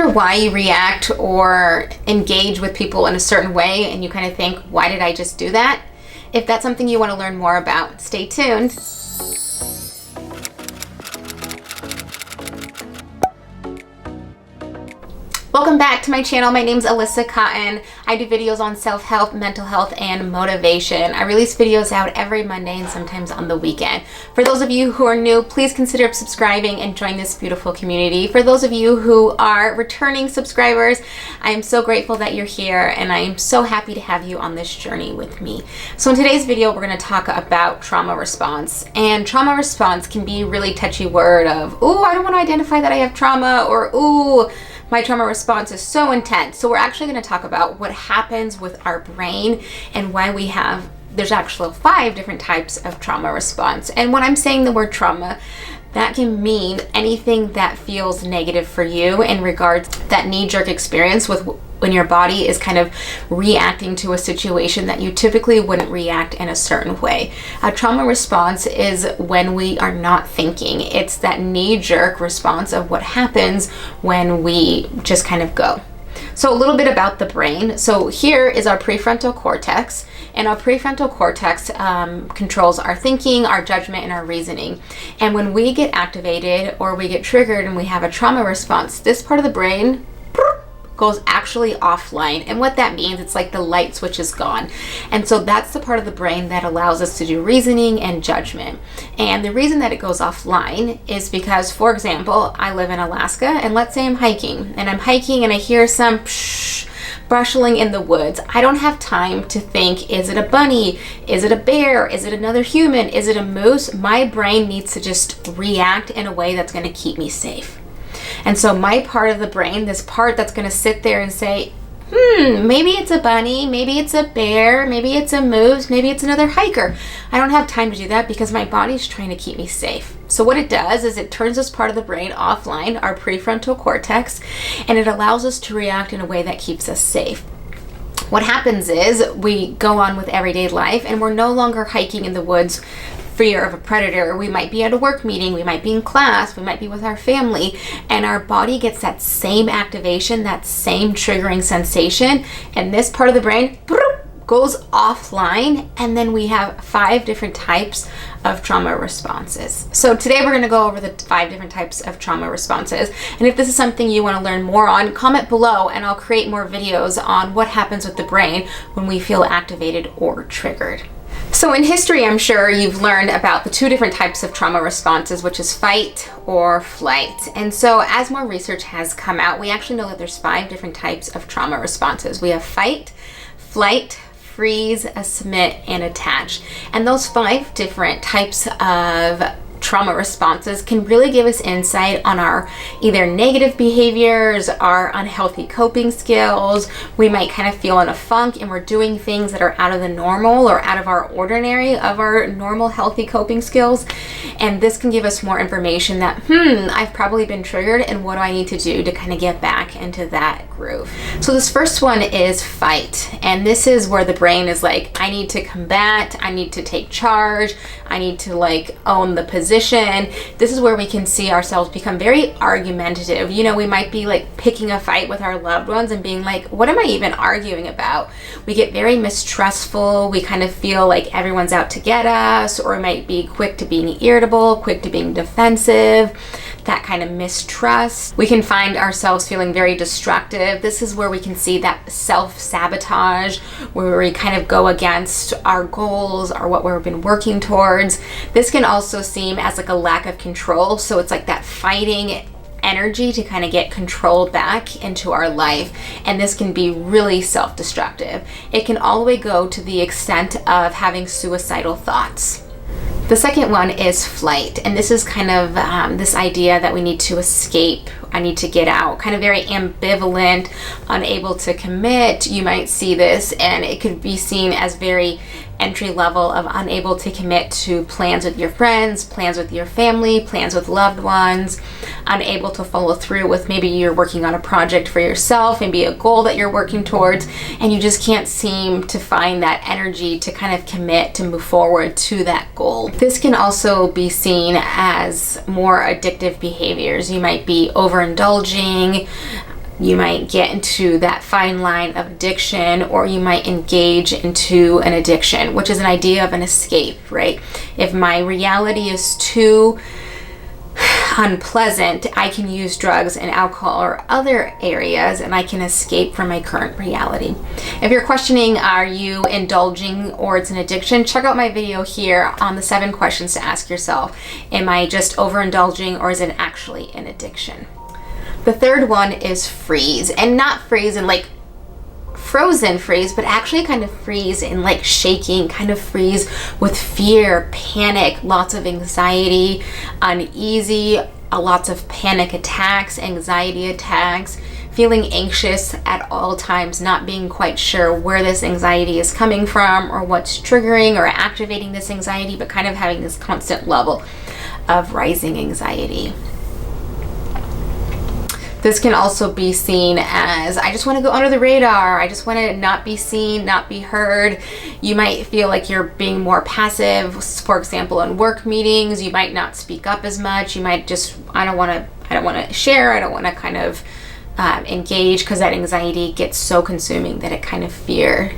wonder why you react or engage with people in a certain way and you kind of think, why did I just do that? If that's something you want to learn more about, stay tuned. Welcome back to my channel. My name's Alyssa Cotten. I do videos on self-help, mental health, and motivation. I release videos out every Monday and sometimes on the weekend. For those of you who are new, please consider subscribing and join this beautiful community. For those of you who are returning subscribers, I am so grateful that you're here and I am so happy to have you on this journey with me. So in today's video, we're going to talk about trauma response. And trauma response can be a really touchy word of, ooh, I don't want to identify that I have trauma, or ooh, my trauma response is so intense. So we're actually going to talk about what happens with our brain and why there's actually 5 different types of trauma response. And when I'm saying the word trauma, that can mean anything that feels negative for you in regards to that knee-jerk experience with when your body is kind of reacting to a situation that you typically wouldn't react in a certain way. A trauma response is when we are not thinking. It's that knee-jerk response of what happens when we just kind of go. So a little bit about the brain. So here is our prefrontal cortex, and our prefrontal cortex controls our thinking, our judgment, and our reasoning. And when we get activated or we get triggered and we have a trauma response, this part of the brain goes actually offline. And what that means, it's like the light switch is gone. And so that's the part of the brain that allows us to do reasoning and judgment. And the reason that it goes offline is because, for example, I live in Alaska, and let's say I'm hiking and I hear some brushing in the woods. I don't have time to think, is it a bunny? Is it a bear? Is it another human? Is it a moose? My brain needs to just react in a way that's going to keep me safe. And so my part of the brain, this part that's going to sit there and say, maybe it's a bunny, maybe it's a bear, maybe it's a moose, maybe it's another hiker. I don't have time to do that because my body's trying to keep me safe. So what it does is it turns this part of the brain offline, our prefrontal cortex, and it allows us to react in a way that keeps us safe. What happens is we go on with everyday life and we're no longer hiking in the woods fear of a predator. We might be at a work meeting, we might be in class, we might be with our family, and our body gets that same activation, that same triggering sensation, and this part of the brain goes offline, and then we have 5 different types of trauma responses. So today we're going to go over the 5 different types of trauma responses, and if this is something you want to learn more on, comment below and I'll create more videos on what happens with the brain when we feel activated or triggered. So in history, I'm sure you've learned about the 2 different types of trauma responses, which is fight or flight. And so as more research has come out, we actually know that there's 5 different types of trauma responses. We have fight, flight, freeze, submit, and attach. And those 5 different types of trauma responses can really give us insight on our either negative behaviors, our unhealthy coping skills. We might kind of feel in a funk and we're doing things that are out of the normal or out of our ordinary of our normal healthy coping skills. And this can give us more information that, I've probably been triggered and what do I need to do to kind of get back into that groove. So this first one is fight. And this is where the brain is like, I need to combat, I need to take charge, I need to own the position. This is where we can see ourselves become very argumentative. We might be picking a fight with our loved ones and being like, what am I even arguing about? We get very mistrustful. We kind of feel like everyone's out to get us, or we might be quick to being irritable, quick to being defensive, that kind of mistrust. We can find ourselves feeling very destructive. This is where we can see that self-sabotage, where we kind of go against our goals or what we've been working towards. This can also seem as a lack of control. So it's like that fighting energy to kind of get control back into our life. And this can be really self-destructive. It can all the way go to the extent of having suicidal thoughts. The second one is flight, and this is kind of this idea that we need to escape, I need to get out, kind of very ambivalent, unable to commit. You might see this, and it could be seen as very entry level of unable to commit to plans with your friends, plans with your family, plans with loved ones, unable to follow through with maybe you're working on a project for yourself, maybe a goal that you're working towards, and you just can't seem to find that energy to kind of commit to move forward to that goal. This can also be seen as more addictive behaviors. You might be overindulging, You might get into that fine line of addiction, or you might engage into an addiction, which is an idea of an escape, right? If my reality is too unpleasant, I can use drugs and alcohol or other areas, and I can escape from my current reality. If you're questioning, are you indulging or it's an addiction, check out my video here on the 7 questions to ask yourself. Am I just overindulging, or is it actually an addiction? The third one is freeze, and not freeze in like frozen freeze, but actually kind of freeze in like shaking, kind of freeze with fear, panic, lots of anxiety, uneasy, lots of panic attacks, anxiety attacks, feeling anxious at all times, not being quite sure where this anxiety is coming from or what's triggering or activating this anxiety, but kind of having this constant level of rising anxiety. This can also be seen as, I just want to go under the radar. I just want to not be seen, not be heard. You might feel like you're being more passive. For example, in work meetings, you might not speak up as much. You might just, I don't want to share. I don't want to kind of engage, because that anxiety gets so consuming that it kind of fear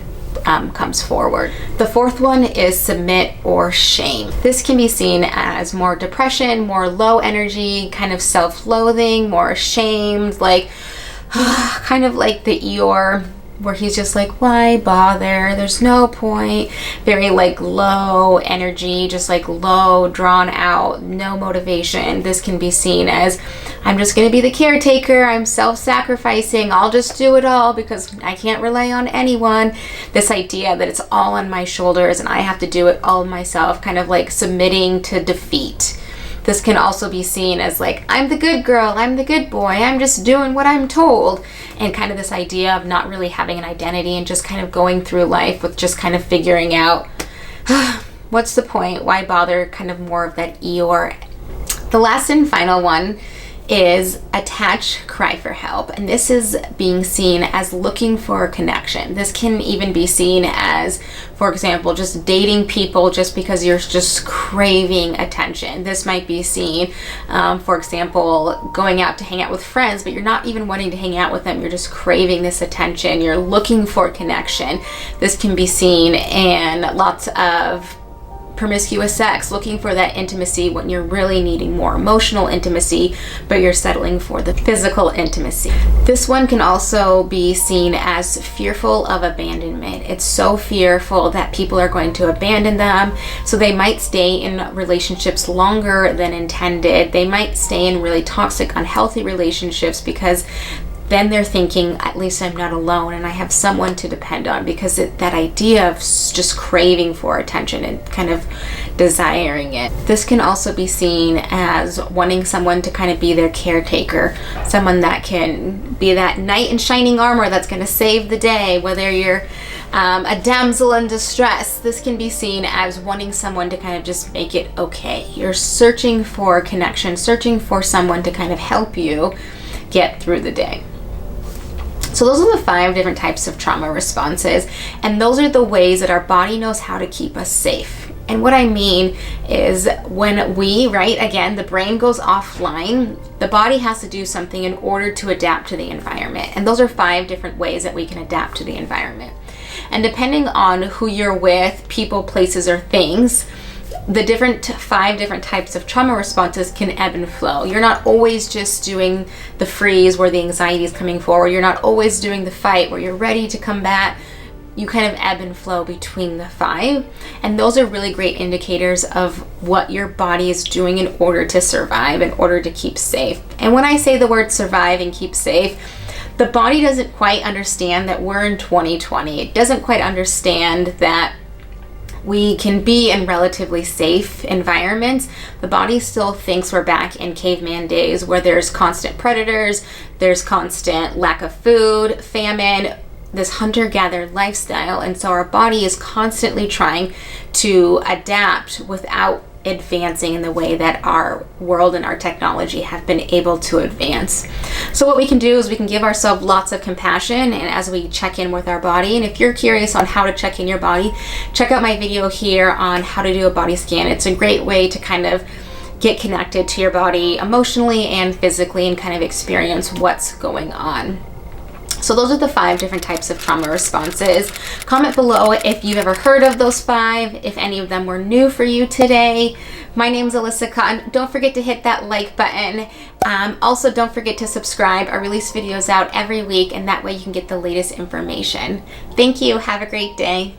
comes forward. The fourth one is submit or shame. This can be seen as more depression, more low energy, kind of self-loathing, more ashamed, like kind of like the Eeyore, where he's just like, why bother? There's no point. Very like low energy, just like low, drawn out, no motivation. This can be seen as, I'm just going to be the caretaker. I'm self-sacrificing. I'll just do it all because I can't rely on anyone. This idea that it's all on my shoulders and I have to do it all myself, kind of like submitting to defeat. This can also be seen as like, I'm the good girl, I'm the good boy, I'm just doing what I'm told. And kind of this idea of not really having an identity and just kind of going through life with just kind of figuring out, what's the point? Why bother? Kind of more of that Eeyore. The last and final one is attach, cry for help. And this is being seen as looking for a connection. This can even be seen as, for example, just dating people just because you're just craving attention. This might be seen, for example, going out to hang out with friends, but you're not even wanting to hang out with them. You're just craving this attention. You're looking for connection. This can be seen in lots of promiscuous sex, looking for that intimacy when you're really needing more emotional intimacy, but you're settling for the physical intimacy. This one can also be seen as fearful of abandonment. It's so fearful that people are going to abandon them, so they might stay in relationships longer than intended. They might stay in really toxic, unhealthy relationships because then they're thinking, at least I'm not alone and I have someone to depend on, because that idea of just craving for attention and kind of desiring it. This can also be seen as wanting someone to kind of be their caretaker, someone that can be that knight in shining armor that's going to save the day, whether you're a damsel in distress. This can be seen as wanting someone to kind of just make it okay. You're searching for connection, searching for someone to kind of help you get through the day. So those are the 5 different types of trauma responses, and those are the ways that our body knows how to keep us safe. And what I mean is when we, again, the brain goes offline, the body has to do something in order to adapt to the environment. And those are 5 different ways that we can adapt to the environment. And depending on who you're with, people, places, or things, the 5 different types of trauma responses can ebb and flow. You're not always just doing the freeze where the anxiety is coming forward. You're not always doing the fight where you're ready to combat. You kind of ebb and flow between the 5. And those are really great indicators of what your body is doing in order to survive, in order to keep safe. And when I say the word survive and keep safe, the body doesn't quite understand that we're in 2020. It doesn't quite understand that we can be in relatively safe environments. The body still thinks we're back in caveman days where there's constant predators, there's constant lack of food, famine, this hunter-gatherer lifestyle. And so our body is constantly trying to adapt without advancing in the way that our world and our technology have been able to advance. So what we can do is we can give ourselves lots of compassion, and as we check in with our body, and if you're curious on how to check in your body, check out my video here on how to do a body scan. It's a great way to kind of get connected to your body emotionally and physically and kind of experience what's going on. So those are the 5 different types of trauma responses. Comment below if you've ever heard of those 5, if any of them were new for you today. My name's Alyssa Cotten. Don't forget to hit that like button. Also, don't forget to subscribe. I release videos out every week, and that way you can get the latest information. Thank you. Have a great day.